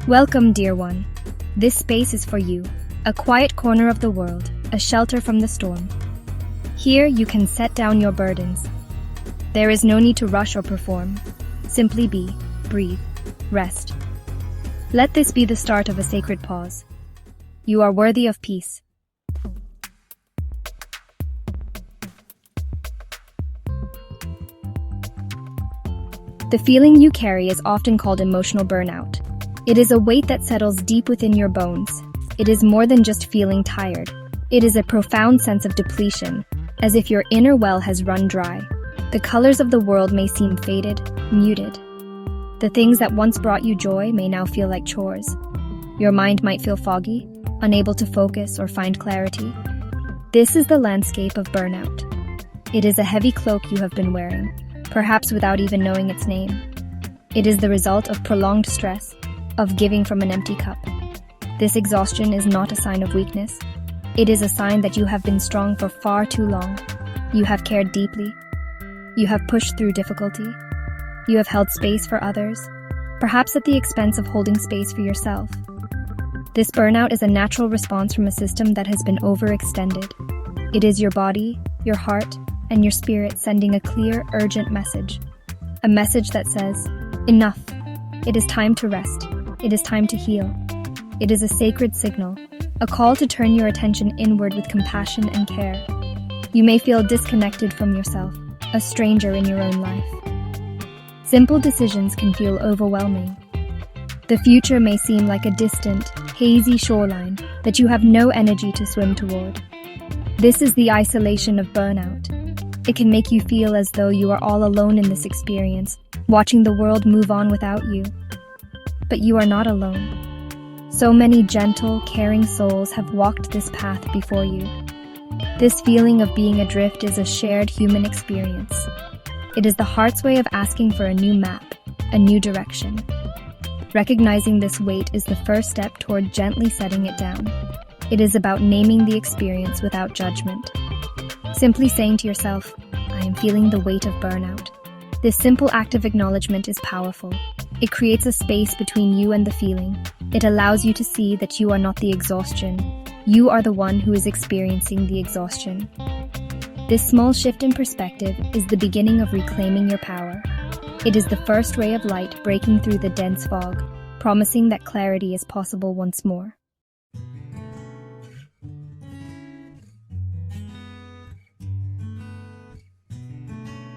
Welcome, dear one. This space is for you, a quiet corner of the world, a shelter from the storm. Here you can set down your burdens. There is no need to rush or perform. Simply be, breathe, rest. Let this be the start of a sacred pause. You are worthy of peace. The feeling you carry is often called emotional burnout. It is a weight that settles deep within your bones. It is more than just feeling tired. It is a profound sense of depletion, as if your inner well has run dry. The colors of the world may seem faded, muted. The things that once brought you joy may now feel like chores. Your mind might feel foggy, unable to focus or find clarity. This is the landscape of burnout. It is a heavy cloak you have been wearing, perhaps without even knowing its name. It is the result of prolonged stress, of giving from an empty cup. This exhaustion is not a sign of weakness. It is a sign that you have been strong for far too long. You have cared deeply. You have pushed through difficulty. You have held space for others, perhaps at the expense of holding space for yourself. This burnout is a natural response from a system that has been overextended. It is your body, your heart, and your spirit sending a clear, urgent message. A message that says, enough. It is time to rest. It is time to heal. It is a sacred signal, a call to turn your attention inward with compassion and care. You may feel disconnected from yourself, a stranger in your own life. Simple decisions can feel overwhelming. The future may seem like a distant, hazy shoreline that you have no energy to swim toward. This is the isolation of burnout. It can make you feel as though you are all alone in this experience, watching the world move on without you. But you are not alone. So many gentle, caring souls have walked this path before you. This feeling of being adrift is a shared human experience. It is the heart's way of asking for a new map, a new direction. Recognizing this weight is the first step toward gently setting it down. It is about naming the experience without judgment. Simply saying to yourself, I am feeling the weight of burnout. This simple act of acknowledgement is powerful. It creates a space between you and the feeling. It allows you to see that you are not the exhaustion. You are the one who is experiencing the exhaustion. This small shift in perspective is the beginning of reclaiming your power. It is the first ray of light breaking through the dense fog, promising that clarity is possible once more.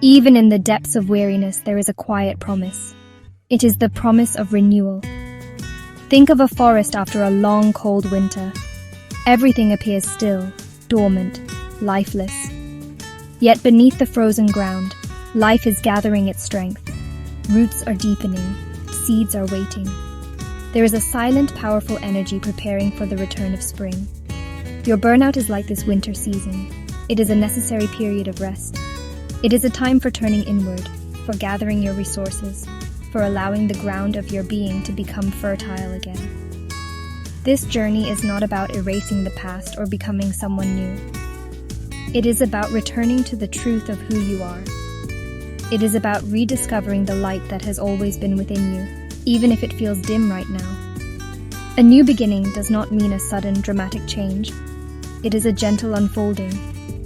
Even in the depths of weariness, there is a quiet promise. It is the promise of renewal. Think of a forest after a long, cold winter. Everything appears still, dormant, lifeless. Yet beneath the frozen ground, life is gathering its strength. Roots are deepening, seeds are waiting. There is a silent, powerful energy preparing for the return of spring. Your burnout is like this winter season. It is a necessary period of rest. It is a time for turning inward, for gathering your resources, for allowing the ground of your being to become fertile again. This journey is not about erasing the past or becoming someone new. It is about returning to the truth of who you are. It is about rediscovering the light that has always been within you, even if it feels dim right now. A new beginning does not mean a sudden, dramatic change. It is a gentle unfolding,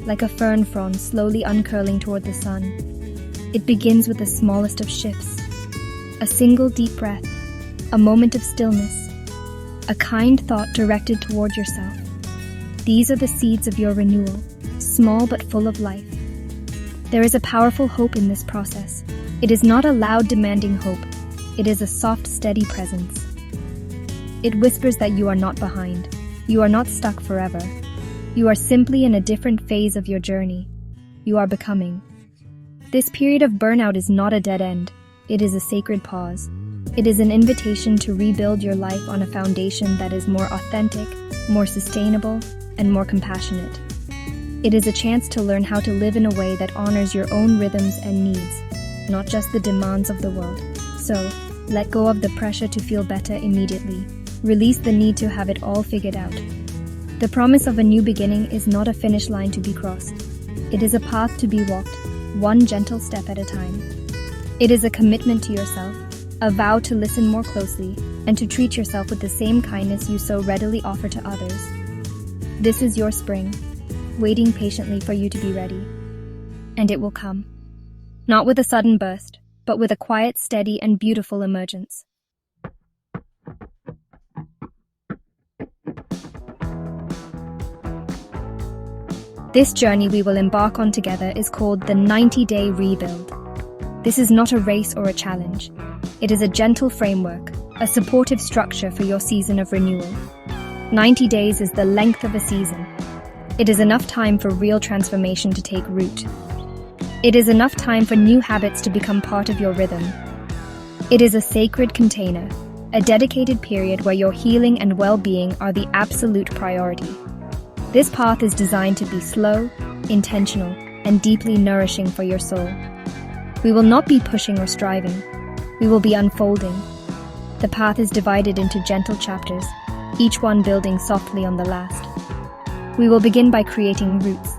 like a fern frond slowly uncurling toward the sun. It begins with the smallest of shifts. A single deep breath, a moment of stillness, a kind thought directed toward yourself. These are the seeds of your renewal, small but full of life. There is a powerful hope in this process. It is not a loud, demanding hope. It is a soft, steady presence. It whispers that you are not behind. You are not stuck forever. You are simply in a different phase of your journey. You are becoming. This period of burnout is not a dead end. It is a sacred pause. It is an invitation to rebuild your life on a foundation that is more authentic, more sustainable, and more compassionate. It is a chance to learn how to live in a way that honors your own rhythms and needs, not just the demands of the world. So, let go of the pressure to feel better immediately. Release the need to have it all figured out. The promise of a new beginning is not a finish line to be crossed. It is a path to be walked, one gentle step at a time. It is a commitment to yourself, a vow to listen more closely, and to treat yourself with the same kindness you so readily offer to others. This is your spring, waiting patiently for you to be ready. And it will come. Not with a sudden burst, but with a quiet, steady, and beautiful emergence. This journey we will embark on together is called the 90-day rebuild. This is not a race or a challenge. It is a gentle framework, a supportive structure for your season of renewal. 90 days is the length of a season. It is enough time for real transformation to take root. It is enough time for new habits to become part of your rhythm. It is a sacred container, a dedicated period where your healing and well-being are the absolute priority. This path is designed to be slow, intentional, and deeply nourishing for your soul. We will not be pushing or striving. We will be unfolding. The path is divided into gentle chapters, each one building softly on the last. We will begin by creating roots,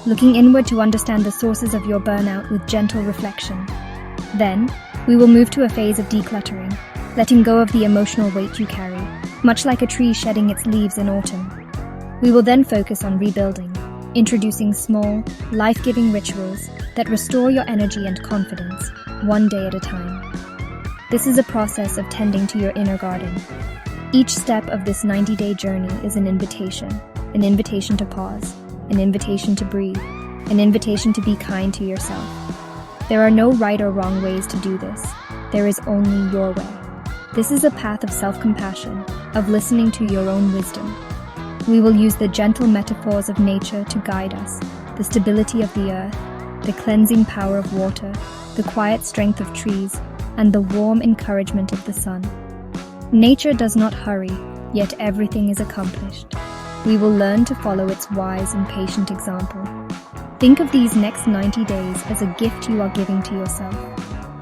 looking inward to understand the sources of your burnout with gentle reflection. Then, we will move to a phase of decluttering, letting go of the emotional weight you carry, much like a tree shedding its leaves in autumn. We will then focus on rebuilding, introducing small, life-giving rituals that restore your energy and confidence, one day at a time. This is a process of tending to your inner garden. Each step of this 90-day journey is an invitation to pause, an invitation to breathe, an invitation to be kind to yourself. There are no right or wrong ways to do this. There is only your way. This is a path of self-compassion, of listening to your own wisdom. We will use the gentle metaphors of nature to guide us, the stability of the earth, the cleansing power of water, the quiet strength of trees, and the warm encouragement of the sun. Nature does not hurry, yet everything is accomplished. We will learn to follow its wise and patient example. Think of these next 90 days as a gift you are giving to yourself.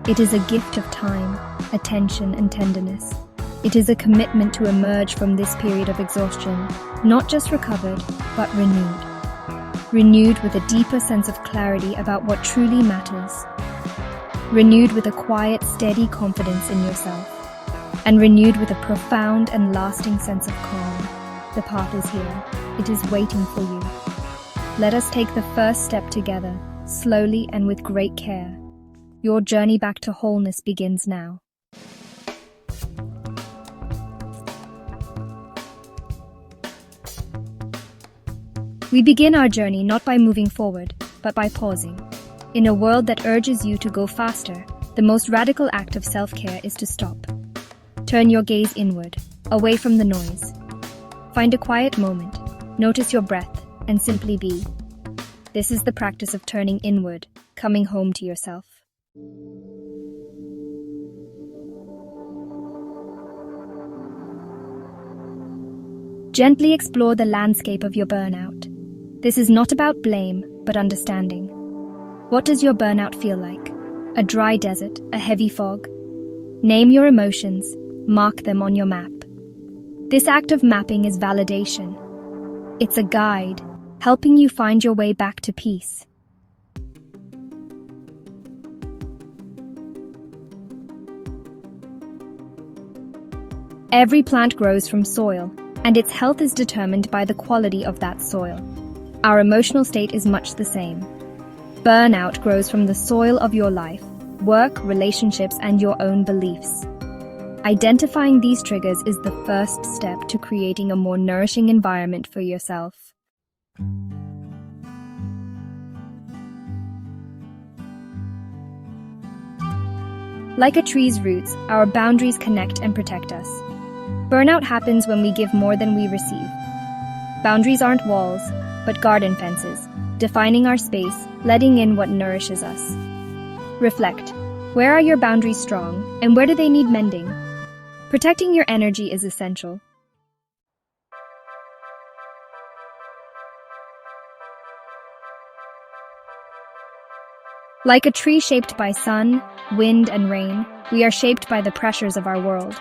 It is a gift of time, attention, and tenderness. It is a commitment to emerge from this period of exhaustion, not just recovered, but renewed. Renewed with a deeper sense of clarity about what truly matters. Renewed with a quiet, steady confidence in yourself. And renewed with a profound and lasting sense of calm. The path is here. It is waiting for you. Let us take the first step together, slowly and with great care. Your journey back to wholeness begins now. We begin our journey not by moving forward, but by pausing. In a world that urges you to go faster, the most radical act of self-care is to stop. Turn your gaze inward, away from the noise. Find a quiet moment, notice your breath, and simply be. This is the practice of turning inward, coming home to yourself. Gently explore the landscape of your burnout. This is not about blame, but understanding. What does your burnout feel like? A dry desert, a heavy fog? Name your emotions, mark them on your map. This act of mapping is validation. It's a guide, helping you find your way back to peace. Every plant grows from soil, and its health is determined by the quality of that soil. Our emotional state is much the same. Burnout grows from the soil of your life, work, relationships, and your own beliefs. Identifying these triggers is the first step to creating a more nourishing environment for yourself. Like a tree's roots, our boundaries connect and protect us. Burnout happens when we give more than we receive. Boundaries aren't walls, but garden fences, defining our space, letting in what nourishes us. Reflect. Where are your boundaries strong, and where do they need mending? Protecting your energy is essential. Like a tree shaped by sun, wind, and rain, we are shaped by the pressures of our world.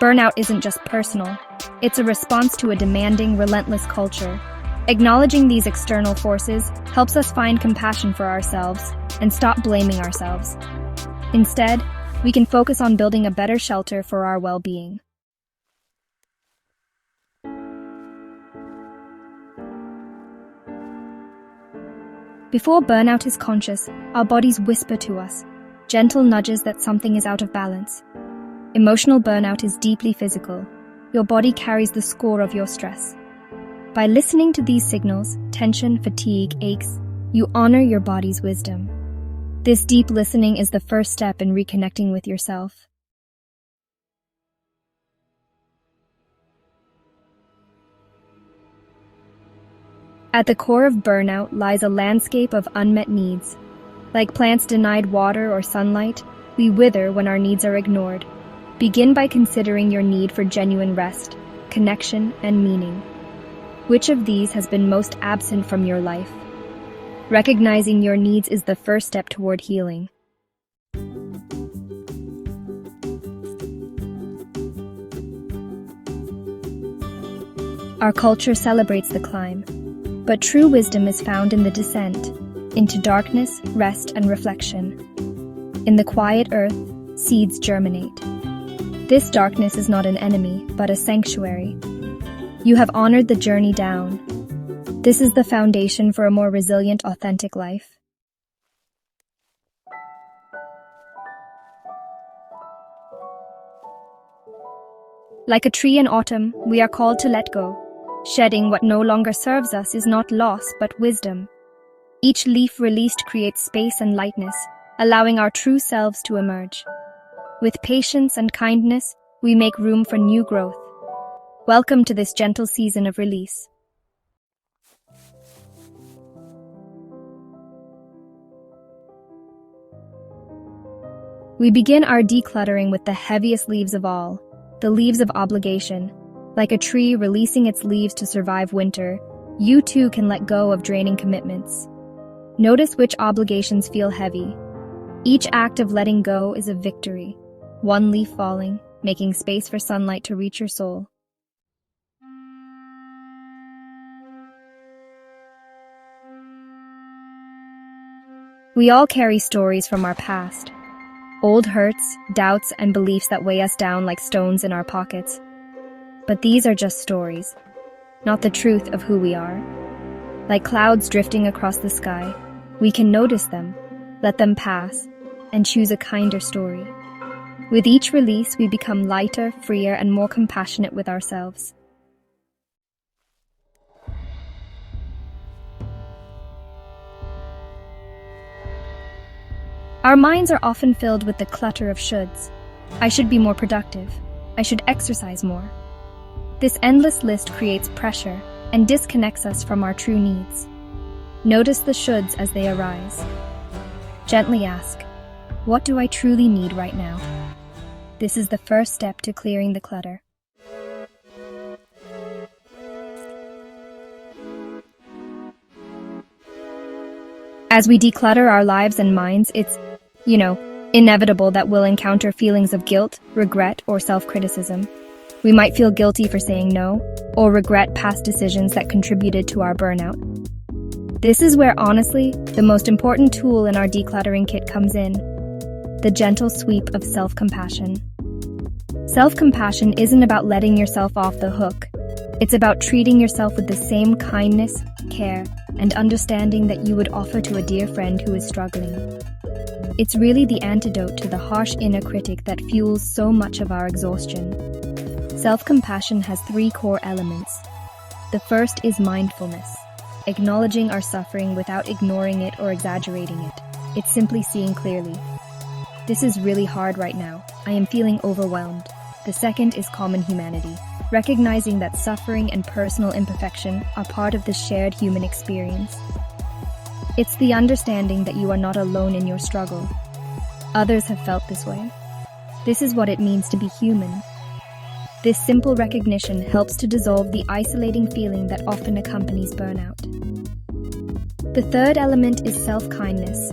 Burnout isn't just personal. It's a response to a demanding, relentless culture. Acknowledging these external forces helps us find compassion for ourselves and stop blaming ourselves. Instead, we can focus on building a better shelter for our well-being. Before burnout is conscious, our bodies whisper to us, gentle nudges that something is out of balance. Emotional burnout is deeply physical. Your body carries the score of your stress. By listening to these signals, tension, fatigue, aches, you honor your body's wisdom. This deep listening is the first step in reconnecting with yourself. At the core of burnout lies a landscape of unmet needs. Like plants denied water or sunlight, we wither when our needs are ignored. Begin by considering your need for genuine rest, connection, and meaning. Which of these has been most absent from your life? Recognizing your needs is the first step toward healing. Our culture celebrates the climb, but true wisdom is found in the descent, into darkness, rest, and reflection. In the quiet earth, seeds germinate. This darkness is not an enemy, but a sanctuary. You have honored the journey down. This is the foundation for a more resilient, authentic life. Like a tree in autumn, we are called to let go. Shedding what no longer serves us is not loss, but wisdom. Each leaf released creates space and lightness, allowing our true selves to emerge. With patience and kindness, we make room for new growth. Welcome to this gentle season of release. We begin our decluttering with the heaviest leaves of all, the leaves of obligation. Like a tree releasing its leaves to survive winter, you too can let go of draining commitments. Notice which obligations feel heavy. Each act of letting go is a victory. One leaf falling, making space for sunlight to reach your soul. We all carry stories from our past. Old hurts, doubts, and beliefs that weigh us down like stones in our pockets. But these are just stories, not the truth of who we are. Like clouds drifting across the sky, we can notice them, let them pass, and choose a kinder story. With each release, we become lighter, freer, and more compassionate with ourselves. Our minds are often filled with the clutter of shoulds. I should be more productive. I should exercise more. This endless list creates pressure and disconnects us from our true needs. Notice the shoulds as they arise. Gently ask, what do I truly need right now? This is the first step to clearing the clutter. As we declutter our lives and minds, it's, inevitable that we'll encounter feelings of guilt, regret, or self-criticism. We might feel guilty for saying no, or regret past decisions that contributed to our burnout. This is where, honestly, the most important tool in our decluttering kit comes in: the gentle sweep of self-compassion. Self-compassion isn't about letting yourself off the hook. It's about treating yourself with the same kindness, care, and understanding that you would offer to a dear friend who is struggling. It's really the antidote to the harsh inner critic that fuels so much of our exhaustion. Self-compassion has 3 core elements. The first is mindfulness, acknowledging our suffering without ignoring it or exaggerating it. It's simply seeing clearly. This is really hard right now. I am feeling overwhelmed. The second is common humanity, recognizing that suffering and personal imperfection are part of the shared human experience. It's the understanding that you are not alone in your struggle. Others have felt this way. This is what it means to be human. This simple recognition helps to dissolve the isolating feeling that often accompanies burnout. The third element is self-kindness,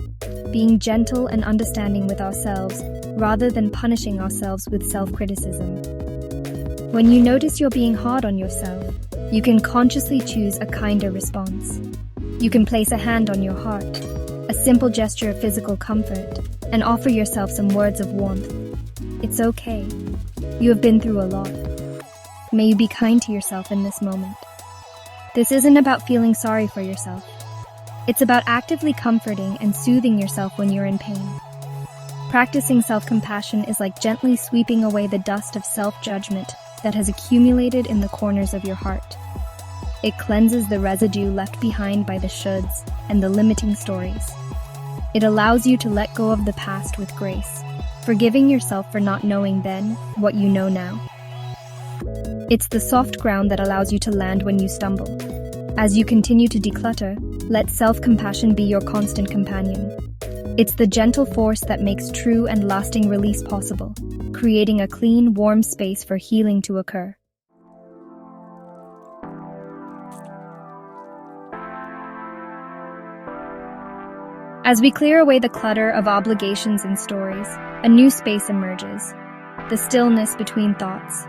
being gentle and understanding with ourselves rather than punishing ourselves with self-criticism. When you notice you're being hard on yourself, you can consciously choose a kinder response. You can place a hand on your heart, a simple gesture of physical comfort, and offer yourself some words of warmth. It's okay. You have been through a lot. May you be kind to yourself in this moment. This isn't about feeling sorry for yourself. It's about actively comforting and soothing yourself when you're in pain. Practicing self-compassion is like gently sweeping away the dust of self-judgment that has accumulated in the corners of your heart. It cleanses the residue left behind by the shoulds and the limiting stories. It allows you to let go of the past with grace, forgiving yourself for not knowing then what you know now. It's the soft ground that allows you to land when you stumble. As you continue to declutter, let self-compassion be your constant companion. It's the gentle force that makes true and lasting release possible, creating a clean, warm space for healing to occur. As we clear away the clutter of obligations and stories, a new space emerges, the stillness between thoughts.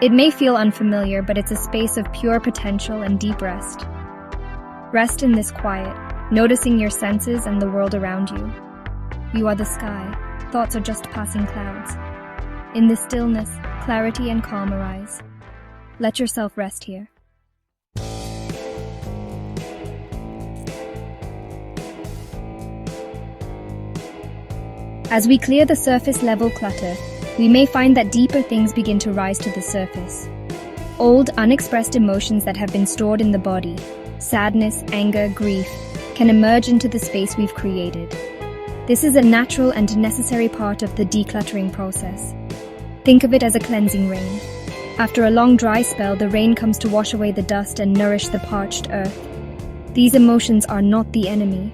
It may feel unfamiliar, but it's a space of pure potential and deep rest. Rest in this quiet, noticing your senses and the world around you. You are the sky, thoughts are just passing clouds. In this stillness, clarity and calm arise. Let yourself rest here. As we clear the surface-level clutter, we may find that deeper things begin to rise to the surface. Old, unexpressed emotions that have been stored in the body, sadness, anger, grief, can emerge into the space we've created. This is a natural and necessary part of the decluttering process. Think of it as a cleansing rain. After a long dry spell, the rain comes to wash away the dust and nourish the parched earth. These emotions are not the enemy.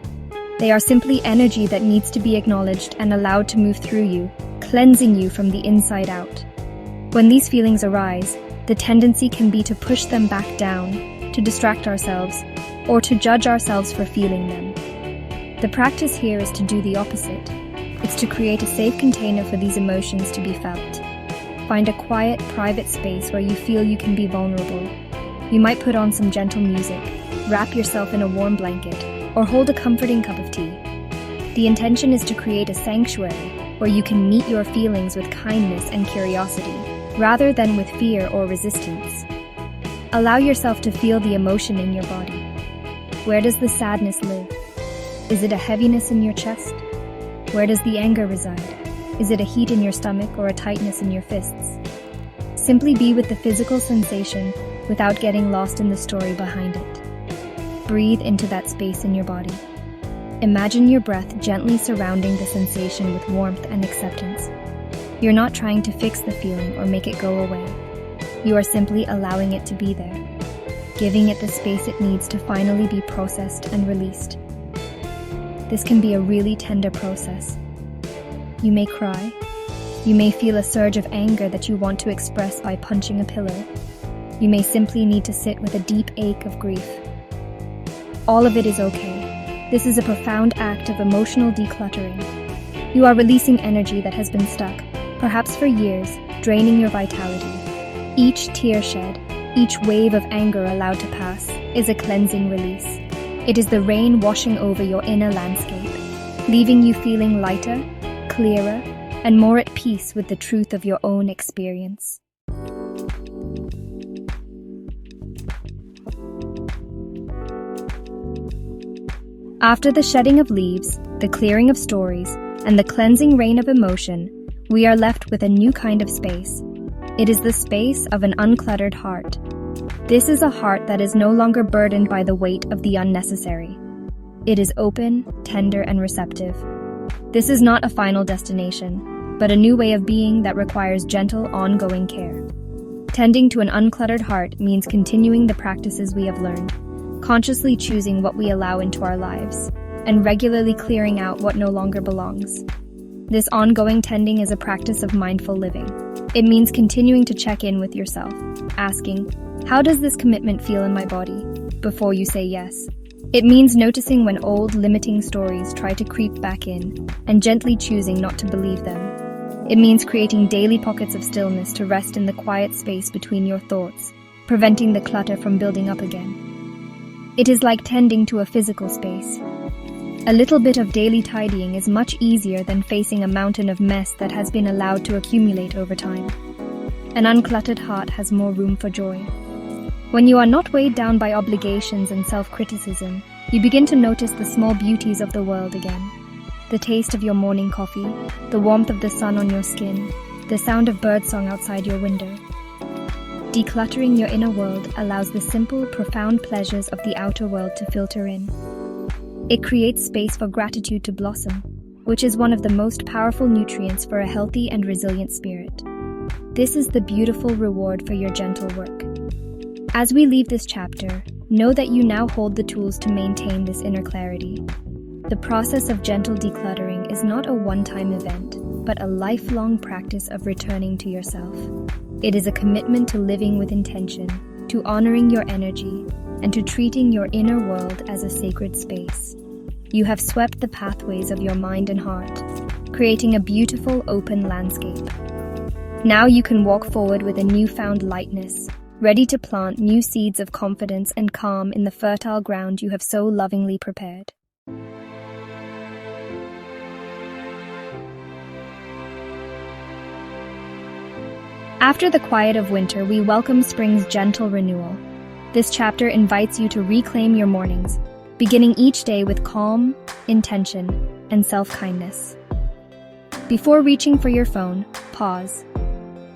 They are simply energy that needs to be acknowledged and allowed to move through you, cleansing you from the inside out. When these feelings arise, the tendency can be to push them back down, to distract ourselves, or to judge ourselves for feeling them. The practice here is to do the opposite. It's to create a safe container for these emotions to be felt. Find a quiet, private space where you feel you can be vulnerable. You might put on some gentle music, wrap yourself in a warm blanket, or hold a comforting cup of tea. The intention is to create a sanctuary where you can meet your feelings with kindness and curiosity, rather than with fear or resistance. Allow yourself to feel the emotion in your body. Where does the sadness live? Is it a heaviness in your chest? Where does the anger reside? Is it a heat in your stomach or a tightness in your fists? Simply be with the physical sensation without getting lost in the story behind it. Breathe into that space in your body. Imagine your breath gently surrounding the sensation with warmth and acceptance. You're not trying to fix the feeling or make it go away. You are simply allowing it to be there, giving it the space it needs to finally be processed and released. This can be a really tender process. You may cry. You may feel a surge of anger that you want to express by punching a pillow. You may simply need to sit with a deep ache of grief. All of it is okay. This is a profound act of emotional decluttering. You are releasing energy that has been stuck, perhaps for years, draining your vitality. Each tear shed, each wave of anger allowed to pass, is a cleansing release. It is the rain washing over your inner landscape, leaving you feeling lighter, clearer, and more at peace with the truth of your own experience. After the shedding of leaves, the clearing of stories, and the cleansing rain of emotion, we are left with a new kind of space. It is the space of an uncluttered heart. This is a heart that is no longer burdened by the weight of the unnecessary. It is open, tender, and receptive. This is not a final destination, but a new way of being that requires gentle, ongoing care. Tending to an uncluttered heart means continuing the practices we have learned, consciously choosing what we allow into our lives, and regularly clearing out what no longer belongs. This ongoing tending is a practice of mindful living. It means continuing to check in with yourself, asking, "How does this commitment feel in my body?" before you say yes. It means noticing when old, limiting stories try to creep back in, and gently choosing not to believe them. It means creating daily pockets of stillness to rest in the quiet space between your thoughts, preventing the clutter from building up again. It is like tending to a physical space. A little bit of daily tidying is much easier than facing a mountain of mess that has been allowed to accumulate over time. An uncluttered heart has more room for joy. When you are not weighed down by obligations and self-criticism, You begin to notice the small beauties of the world again. The taste of your morning coffee, the warmth of the sun on your skin, the sound of birdsong outside your window. Decluttering your inner world allows the simple, profound pleasures of the outer world to filter in. It creates space for gratitude to blossom, which is one of the most powerful nutrients for a healthy and resilient spirit. This is the beautiful reward for your gentle work. As we leave this chapter, know that you now hold the tools to maintain this inner clarity. The process of gentle decluttering is not a one-time event, but a lifelong practice of returning to yourself. It is a commitment to living with intention, to honoring your energy, and to treating your inner world as a sacred space. You have swept the pathways of your mind and heart, creating a beautiful open landscape. Now you can walk forward with a newfound lightness, ready to plant new seeds of confidence and calm in the fertile ground you have so lovingly prepared. After the quiet of winter, we welcome spring's gentle renewal. This chapter invites you to reclaim your mornings, beginning each day with calm, intention, and self-kindness. Before reaching for your phone, pause.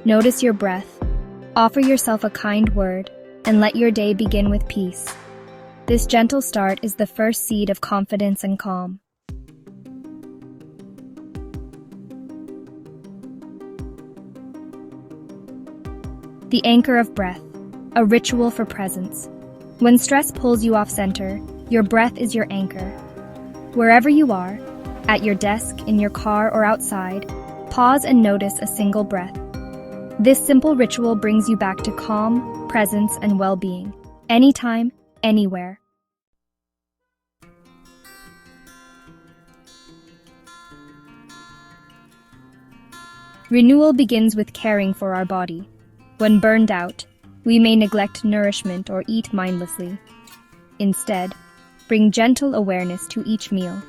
Notice your breath, offer yourself a kind word, and let your day begin with peace. This gentle start is the first seed of confidence and calm. The anchor of breath, a ritual for presence. When stress pulls you off center, your breath is your anchor. Wherever you are, at your desk, in your car, or outside, pause and notice a single breath. This simple ritual brings you back to calm, presence, and well-being, anytime, anywhere. Renewal begins with caring for our body. When burned out, we may neglect nourishment or eat mindlessly. Instead, bring gentle awareness to each meal.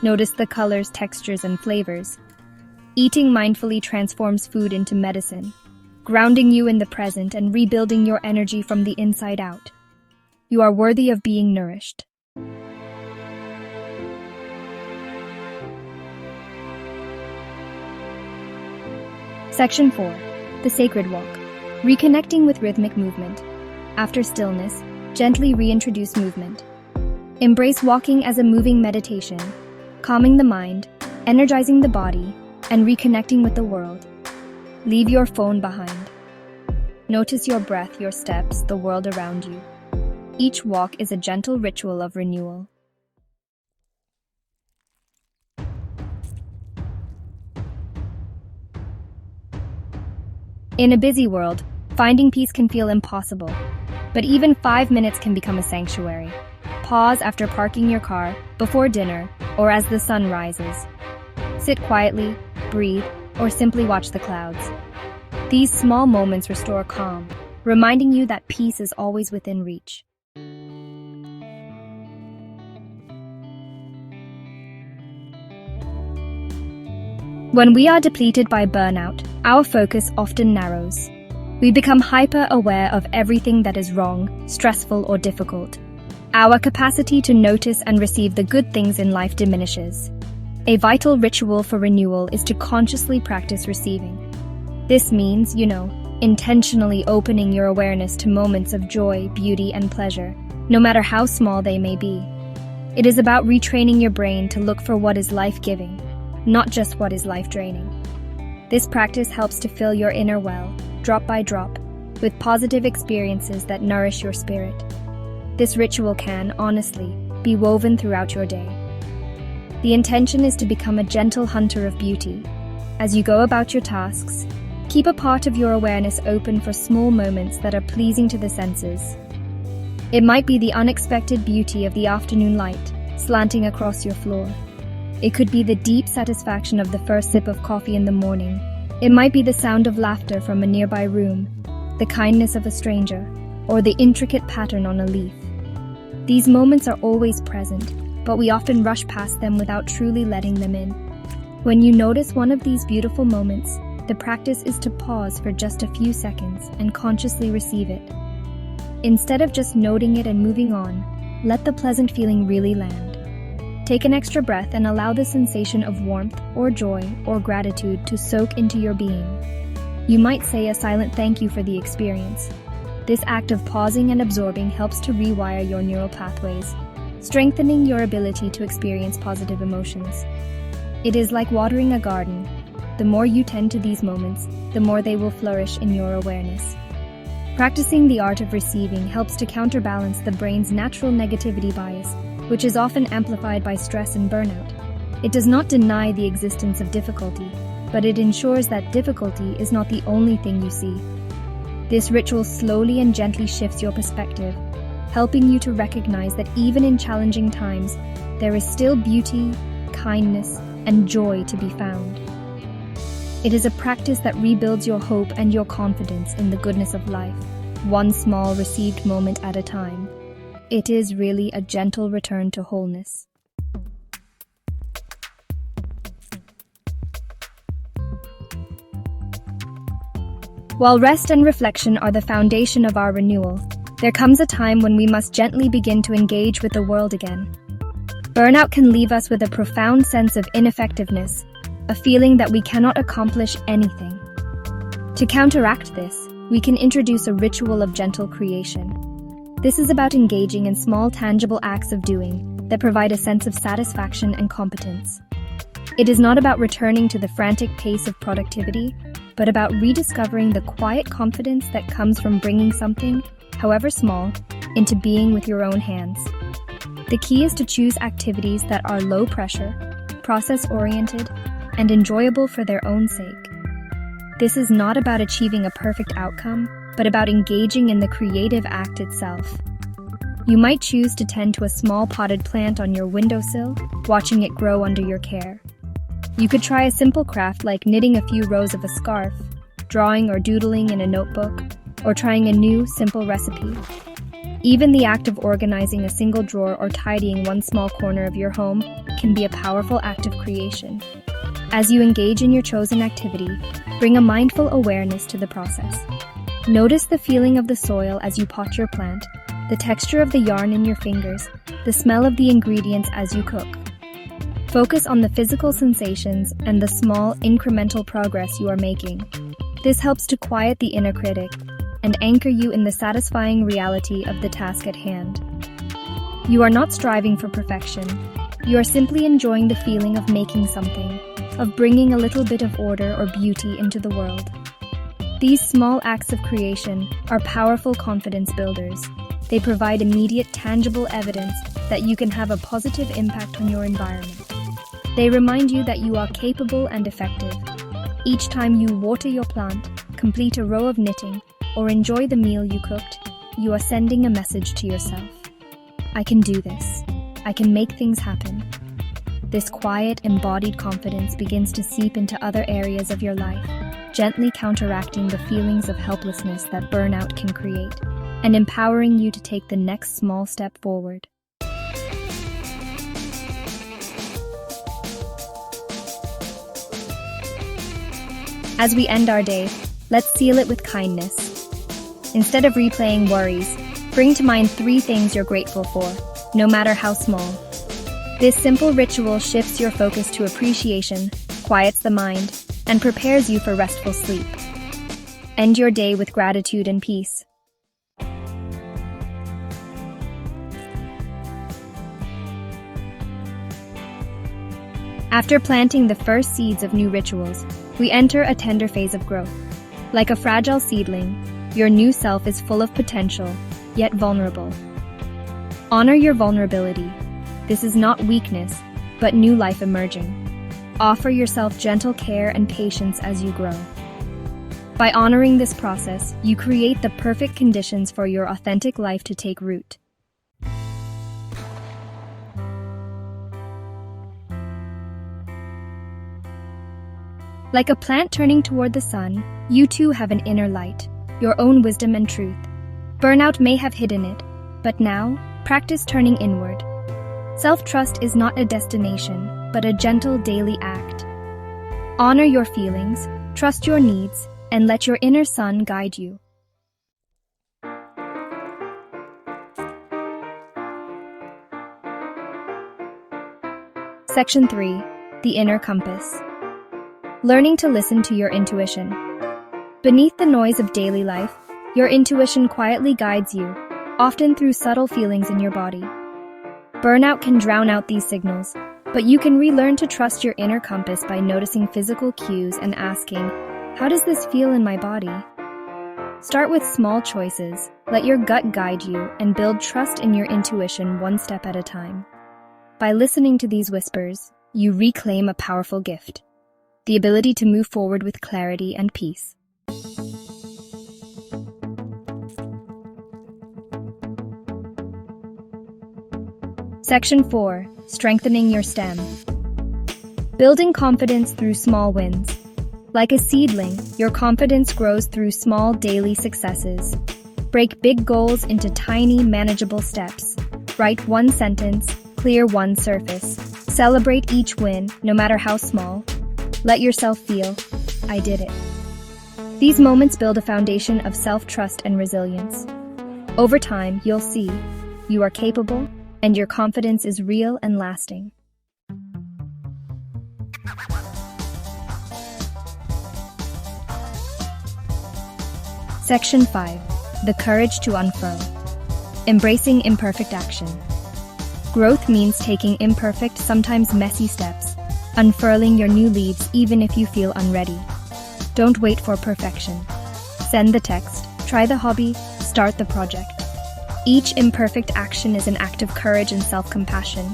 Notice the colors, textures, and flavors. Eating mindfully transforms food into medicine, grounding you in the present and rebuilding your energy from the inside out. You are worthy of being nourished. Section 4. The Sacred Walk. Reconnecting with rhythmic movement. After stillness, gently reintroduce movement. Embrace walking as a moving meditation, calming the mind, energizing the body, and reconnecting with the world. Leave your phone behind. Notice your breath, your steps, the world around you. Each walk is a gentle ritual of renewal. In a busy world, finding peace can feel impossible, but even 5 minutes can become a sanctuary. Pause after parking your car, before dinner, or as the sun rises. Sit quietly, breathe, or simply watch the clouds. These small moments restore calm, reminding you that peace is always within reach. When we are depleted by burnout, our focus often narrows. We become hyper-aware of everything that is wrong, stressful, or difficult. Our capacity to notice and receive the good things in life diminishes. A vital ritual for renewal is to consciously practice receiving. This means, intentionally opening your awareness to moments of joy, beauty, and pleasure, no matter how small they may be. It is about retraining your brain to look for what is life-giving, not just what is life-draining. This practice helps to fill your inner well, drop by drop, with positive experiences that nourish your spirit. This ritual can, honestly, be woven throughout your day. The intention is to become a gentle hunter of beauty. As you go about your tasks, keep a part of your awareness open for small moments that are pleasing to the senses. It might be the unexpected beauty of the afternoon light slanting across your floor. It could be the deep satisfaction of the first sip of coffee in the morning. It might be the sound of laughter from a nearby room, the kindness of a stranger, or the intricate pattern on a leaf. These moments are always present, but we often rush past them without truly letting them in. When you notice one of these beautiful moments, the practice is to pause for just a few seconds and consciously receive it. Instead of just noting it and moving on, let the pleasant feeling really land. Take an extra breath and allow the sensation of warmth or joy or gratitude to soak into your being. You might say a silent thank you for the experience. This act of pausing and absorbing helps to rewire your neural pathways, strengthening your ability to experience positive emotions. It is like watering a garden. The more you tend to these moments, the more they will flourish in your awareness. Practicing the art of receiving helps to counterbalance the brain's natural negativity bias, which is often amplified by stress and burnout. It does not deny the existence of difficulty, but it ensures that difficulty is not the only thing you see. This ritual slowly and gently shifts your perspective, helping you to recognize that even in challenging times, there is still beauty, kindness, and joy to be found. It is a practice that rebuilds your hope and your confidence in the goodness of life, one small received moment at a time. It is really a gentle return to wholeness. While rest and reflection are the foundation of our renewal, there comes a time when we must gently begin to engage with the world again. Burnout can leave us with a profound sense of ineffectiveness, a feeling that we cannot accomplish anything. To counteract this, we can introduce a ritual of gentle creation. This is about engaging in small, tangible acts of doing that provide a sense of satisfaction and competence. It is not about returning to the frantic pace of productivity, but about rediscovering the quiet confidence that comes from bringing something, however small, into being with your own hands. The key is to choose activities that are low pressure, process-oriented, and enjoyable for their own sake. This is not about achieving a perfect outcome, but about engaging in the creative act itself. You might choose to tend to a small potted plant on your windowsill, watching it grow under your care. You could try a simple craft like knitting a few rows of a scarf, drawing or doodling in a notebook, or trying a new, simple recipe. Even the act of organizing a single drawer or tidying one small corner of your home can be a powerful act of creation. As you engage in your chosen activity, bring a mindful awareness to the process. Notice the feeling of the soil as you pot your plant, the texture of the yarn in your fingers, the smell of the ingredients as you cook. Focus on the physical sensations and the small, incremental progress you are making. This helps to quiet the inner critic and anchor you in the satisfying reality of the task at hand. You are not striving for perfection. You are simply enjoying the feeling of making something, of bringing a little bit of order or beauty into the world. These small acts of creation are powerful confidence builders. They provide immediate, tangible evidence that you can have a positive impact on your environment. They remind you that you are capable and effective. Each time you water your plant, complete a row of knitting, or enjoy the meal you cooked, you are sending a message to yourself. I can do this. I can make things happen. This quiet, embodied confidence begins to seep into other areas of your life, gently counteracting the feelings of helplessness that burnout can create, and empowering you to take the next small step forward. As we end our day, let's seal it with kindness. Instead of replaying worries, bring to mind 3 things you're grateful for, no matter how small. This simple ritual shifts your focus to appreciation, quiets the mind, and prepares you for restful sleep. End your day with gratitude and peace. After planting the first seeds of new rituals, we enter a tender phase of growth. Like a fragile seedling, your new self is full of potential, yet vulnerable. Honor your vulnerability. This is not weakness, but new life emerging. Offer yourself gentle care and patience as you grow. By honoring this process, you create the perfect conditions for your authentic life to take root. Like a plant turning toward the sun, you too have an inner light, your own wisdom and truth. Burnout may have hidden it, but now, practice turning inward. Self-trust is not a destination, but a gentle daily act. Honor your feelings, trust your needs, and let your inner sun guide you. Section 3. The Inner Compass. Learning to listen to your intuition. Beneath the noise of daily life, your intuition quietly guides you, often through subtle feelings in your body. Burnout can drown out these signals, but you can relearn to trust your inner compass by noticing physical cues and asking, how does this feel in my body? Start with small choices, let your gut guide you, and build trust in your intuition one step at a time. By listening to these whispers, you reclaim a powerful gift, the ability to move forward with clarity and peace. Section 4. Strengthening your stem. Building confidence through small wins. Like a seedling, your confidence grows through small daily successes. Break big goals into tiny, manageable steps. Write one sentence, clear one surface. Celebrate each win, no matter how small. Let yourself feel, I did it. These moments build a foundation of self-trust and resilience. Over time, you'll see you are capable, and your confidence is real and lasting. Section 5. The Courage to Unfurl. Embracing imperfect action. Growth means taking imperfect, sometimes messy steps, unfurling your new leaves even if you feel unready. Don't wait for perfection. Send the text, try the hobby, start the project. Each imperfect action is an act of courage and self-compassion.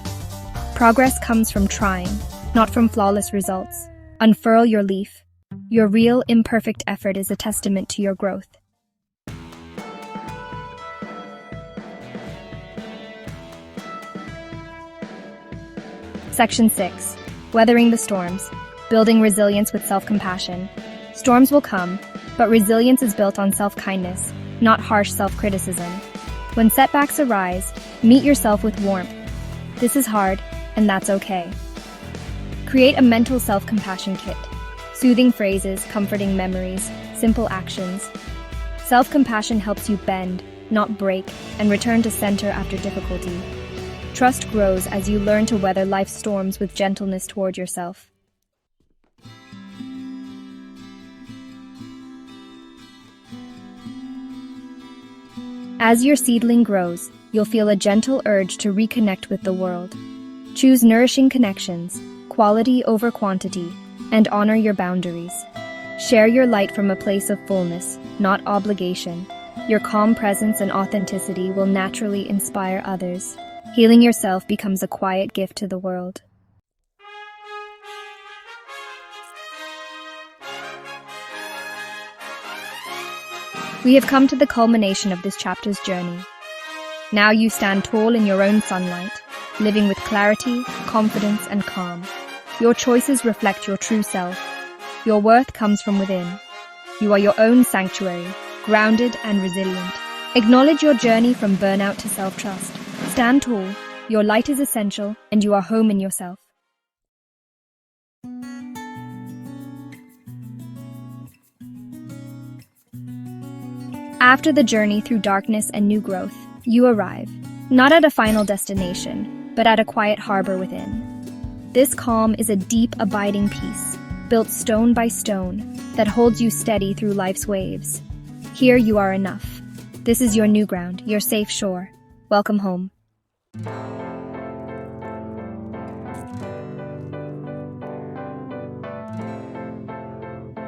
Progress comes from trying, not from flawless results. Unfurl your leaf. Your real, imperfect effort is a testament to your growth. Section 6. Weathering the storms. Building resilience with self-compassion. Storms will come, but resilience is built on self-kindness, not harsh self-criticism. When setbacks arise, meet yourself with warmth. This is hard, and that's okay. Create a mental self-compassion kit. Soothing phrases, comforting memories, simple actions. Self-compassion helps you bend, not break, and return to center after difficulty. Trust grows as you learn to weather life's storms with gentleness toward yourself. As your seedling grows, you'll feel a gentle urge to reconnect with the world. Choose nourishing connections, quality over quantity, and honor your boundaries. Share your light from a place of fullness, not obligation. Your calm presence and authenticity will naturally inspire others. Healing yourself becomes a quiet gift to the world. We have come to the culmination of this chapter's journey. Now you stand tall in your own sunlight, living with clarity, confidence, and calm. Your choices reflect your true self. Your worth comes from within. You are your own sanctuary, grounded and resilient. Acknowledge your journey from burnout to self-trust. Stand tall, your light is essential, and you are home in yourself. After the journey through darkness and new growth, you arrive, not at a final destination, but at a quiet harbor within. This calm is a deep, abiding peace, built stone by stone, that holds you steady through life's waves. Here you are enough. This is your new ground, your safe shore. Welcome home.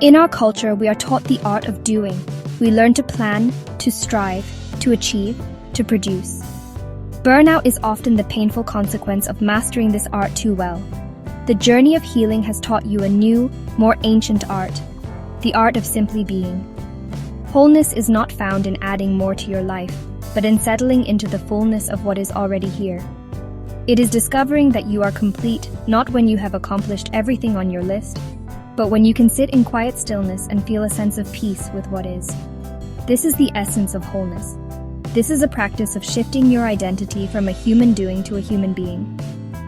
In our culture, we are taught the art of doing. We learn to plan, to strive, to achieve, to produce. Burnout is often the painful consequence of mastering this art too well. The journey of healing has taught you a new, more ancient art, the art of simply being. Wholeness is not found in adding more to your life, but in settling into the fullness of what is already here. It is discovering that you are complete, not when you have accomplished everything on your list, but when you can sit in quiet stillness and feel a sense of peace with what is. This is the essence of wholeness. This is a practice of shifting your identity from a human doing to a human being.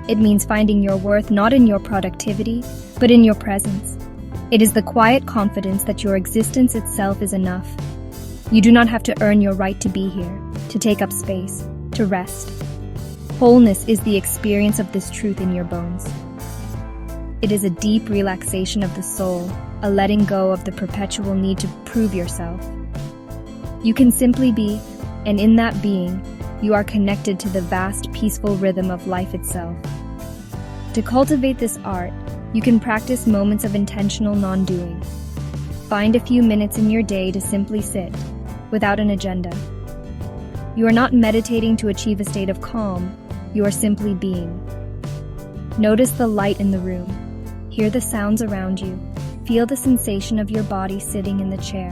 It means finding your worth not in your productivity, but in your presence. It is the quiet confidence that your existence itself is enough. You do not have to earn your right to be here, to take up space, to rest. Wholeness is the experience of this truth in your bones. It is a deep relaxation of the soul, a letting go of the perpetual need to prove yourself. You can simply be, and in that being, you are connected to the vast, peaceful rhythm of life itself. To cultivate this art, you can practice moments of intentional non-doing. Find a few minutes in your day to simply sit, without an agenda. You are not meditating to achieve a state of calm, you are simply being. Notice the light in the room. Hear the sounds around you. Feel the sensation of your body sitting in the chair.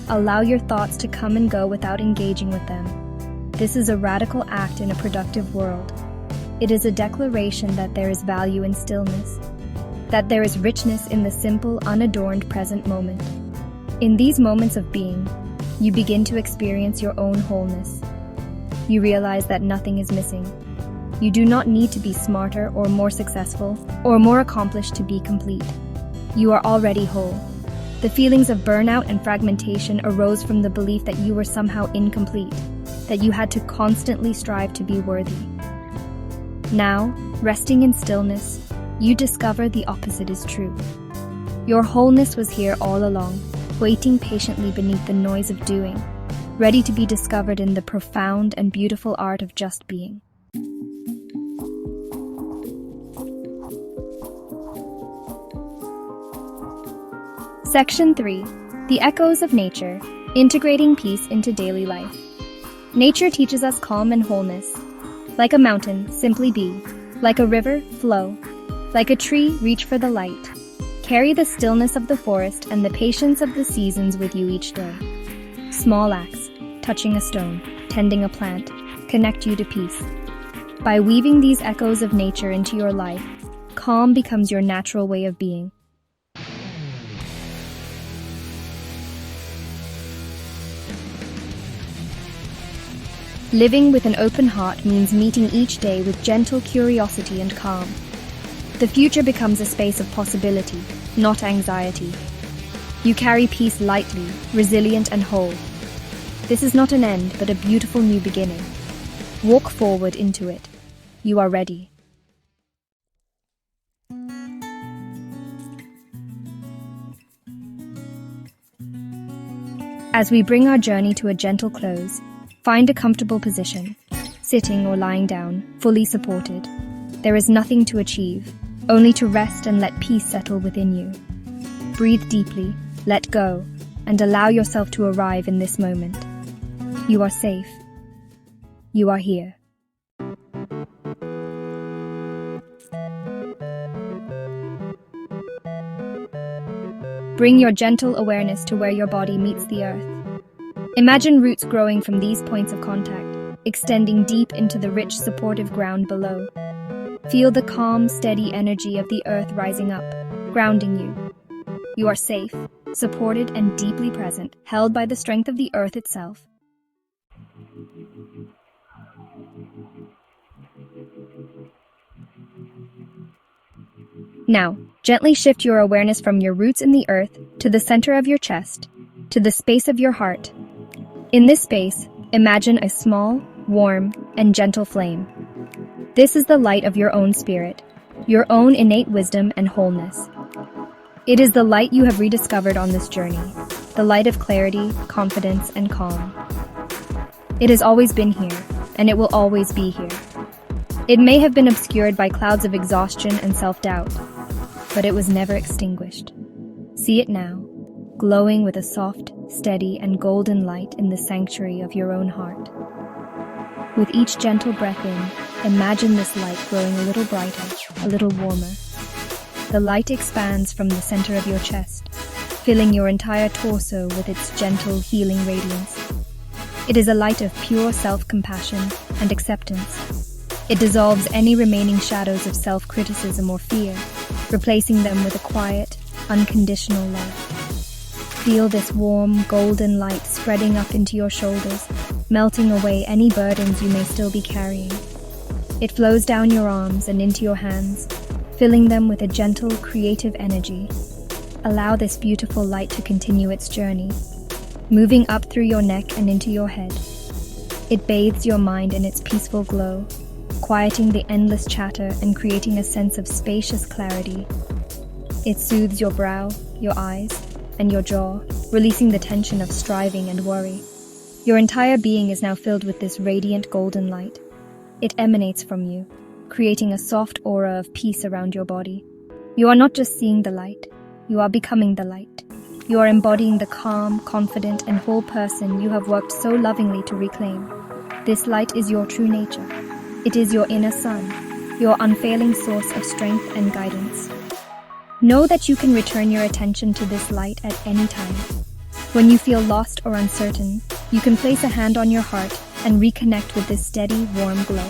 Allow your thoughts to come and go without engaging with them. This is a radical act in a productive world. It is a declaration that there is value in stillness, that there is richness in the simple, unadorned present moment. In these moments of being, you begin to experience your own wholeness. You realize that nothing is missing. You do not need to be smarter or more successful or more accomplished to be complete. You are already whole. The feelings of burnout and fragmentation arose from the belief that you were somehow incomplete, that you had to constantly strive to be worthy. Now, resting in stillness, you discover the opposite is true. Your wholeness was here all along, waiting patiently beneath the noise of doing, ready to be discovered in the profound and beautiful art of just being. Section 3. The Echoes of Nature, Integrating Peace into Daily Life. Nature teaches us calm and wholeness. Like a mountain, simply be. Like a river, flow. Like a tree, reach for the light. Carry the stillness of the forest and the patience of the seasons with you each day. Small acts, touching a stone, tending a plant, connect you to peace. By weaving these echoes of nature into your life, calm becomes your natural way of being. Living with an open heart means meeting each day with gentle curiosity and calm. The future becomes a space of possibility, not anxiety. You carry peace lightly, resilient and whole. This is not an end, but a beautiful new beginning. Walk forward into it. You are ready. As we bring our journey to a gentle close, find a comfortable position, sitting or lying down, fully supported. There is nothing to achieve, only to rest and let peace settle within you. Breathe deeply, let go, and allow yourself to arrive in this moment. You are safe. You are here. Bring your gentle awareness to where your body meets the earth. Imagine roots growing from these points of contact, extending deep into the rich, supportive ground below. Feel the calm, steady energy of the earth rising up, grounding you. You are safe, supported, and deeply present, held by the strength of the earth itself. Now, gently shift your awareness from your roots in the earth to the center of your chest, to the space of your heart. In this space, imagine a small, warm, and gentle flame. This is the light of your own spirit, your own innate wisdom and wholeness. It is the light you have rediscovered on this journey, the light of clarity, confidence, and calm. It has always been here, and it will always be here. It may have been obscured by clouds of exhaustion and self-doubt, but it was never extinguished. See it now, glowing with a soft, steady, and golden light in the sanctuary of your own heart. With each gentle breath in, imagine this light growing a little brighter, a little warmer. The light expands from the center of your chest, filling your entire torso with its gentle, healing radiance. It is a light of pure self-compassion and acceptance. It dissolves any remaining shadows of self-criticism or fear, replacing them with a quiet, unconditional love. Feel this warm, golden light spreading up into your shoulders, melting away any burdens you may still be carrying. It flows down your arms and into your hands, filling them with a gentle, creative energy. Allow this beautiful light to continue its journey, moving up through your neck and into your head. It bathes your mind in its peaceful glow, quieting the endless chatter and creating a sense of spacious clarity. It soothes your brow, your eyes, and your jaw, releasing the tension of striving and worry. Your entire being is now filled with this radiant golden light. It emanates from you, creating a soft aura of peace around your body. You are not just seeing the light, you are becoming the light. You are embodying the calm, confident, and whole person you have worked so lovingly to reclaim. This light is your true nature. It is your inner sun, your unfailing source of strength and guidance. Know that you can return your attention to this light at any time. When you feel lost or uncertain, you can place a hand on your heart and reconnect with this steady, warm glow.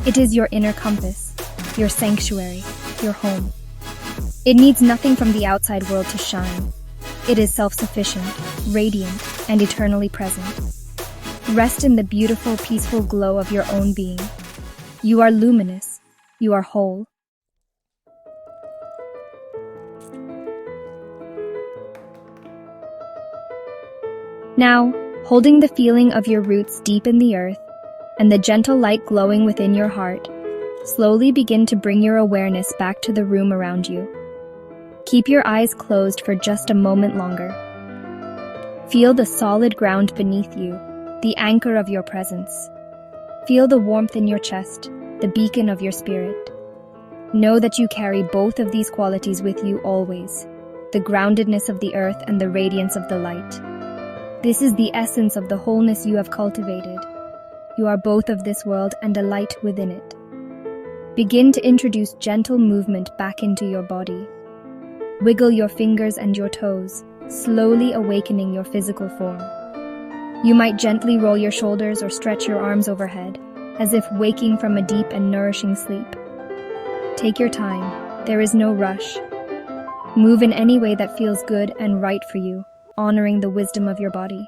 It is your inner compass, your sanctuary, your home. It needs nothing from the outside world to shine. It is self-sufficient, radiant, and eternally present. Rest in the beautiful, peaceful glow of your own being. You are luminous. You are whole. Now, holding the feeling of your roots deep in the earth and the gentle light glowing within your heart, slowly begin to bring your awareness back to the room around you. Keep your eyes closed for just a moment longer. Feel the solid ground beneath you, the anchor of your presence. Feel the warmth in your chest, the beacon of your spirit. Know that you carry both of these qualities with you always, the groundedness of the earth and the radiance of the light. This is the essence of the wholeness you have cultivated. You are both of this world and a light within it. Begin to introduce gentle movement back into your body. Wiggle your fingers and your toes, slowly awakening your physical form. You might gently roll your shoulders or stretch your arms overhead, as if waking from a deep and nourishing sleep. Take your time. There is no rush. Move in any way that feels good and right for you, honoring the wisdom of your body.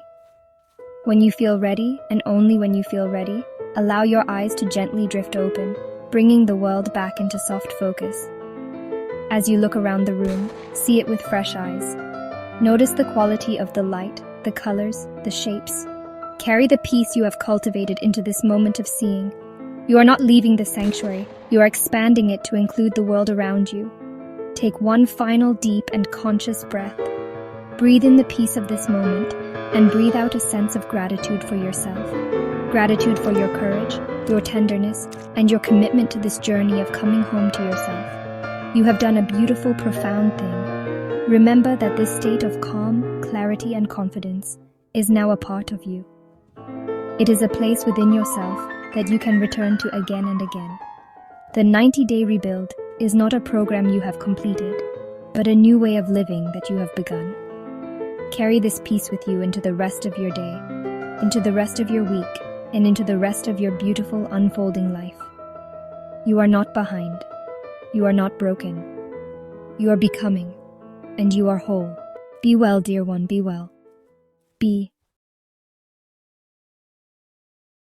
When you feel ready, and only when you feel ready, allow your eyes to gently drift open, bringing the world back into soft focus. As you look around the room, see it with fresh eyes. Notice the quality of the light, the colors, the shapes. Carry the peace you have cultivated into this moment of seeing. You are not leaving the sanctuary, you are expanding it to include the world around you. Take one final deep and conscious breath. Breathe in the peace of this moment, and breathe out a sense of gratitude for yourself. Gratitude for your courage, your tenderness, and your commitment to this journey of coming home to yourself. You have done a beautiful, profound thing. Remember that this state of calm, clarity, and confidence is now a part of you. It is a place within yourself that you can return to again and again. The 90-day rebuild is not a program you have completed, but a new way of living that you have begun. Carry this peace with you into the rest of your day, into the rest of your week, and into the rest of your beautiful, unfolding life. You are not behind. You are not broken. You are becoming, and you are whole. Be well, dear one, be well. Be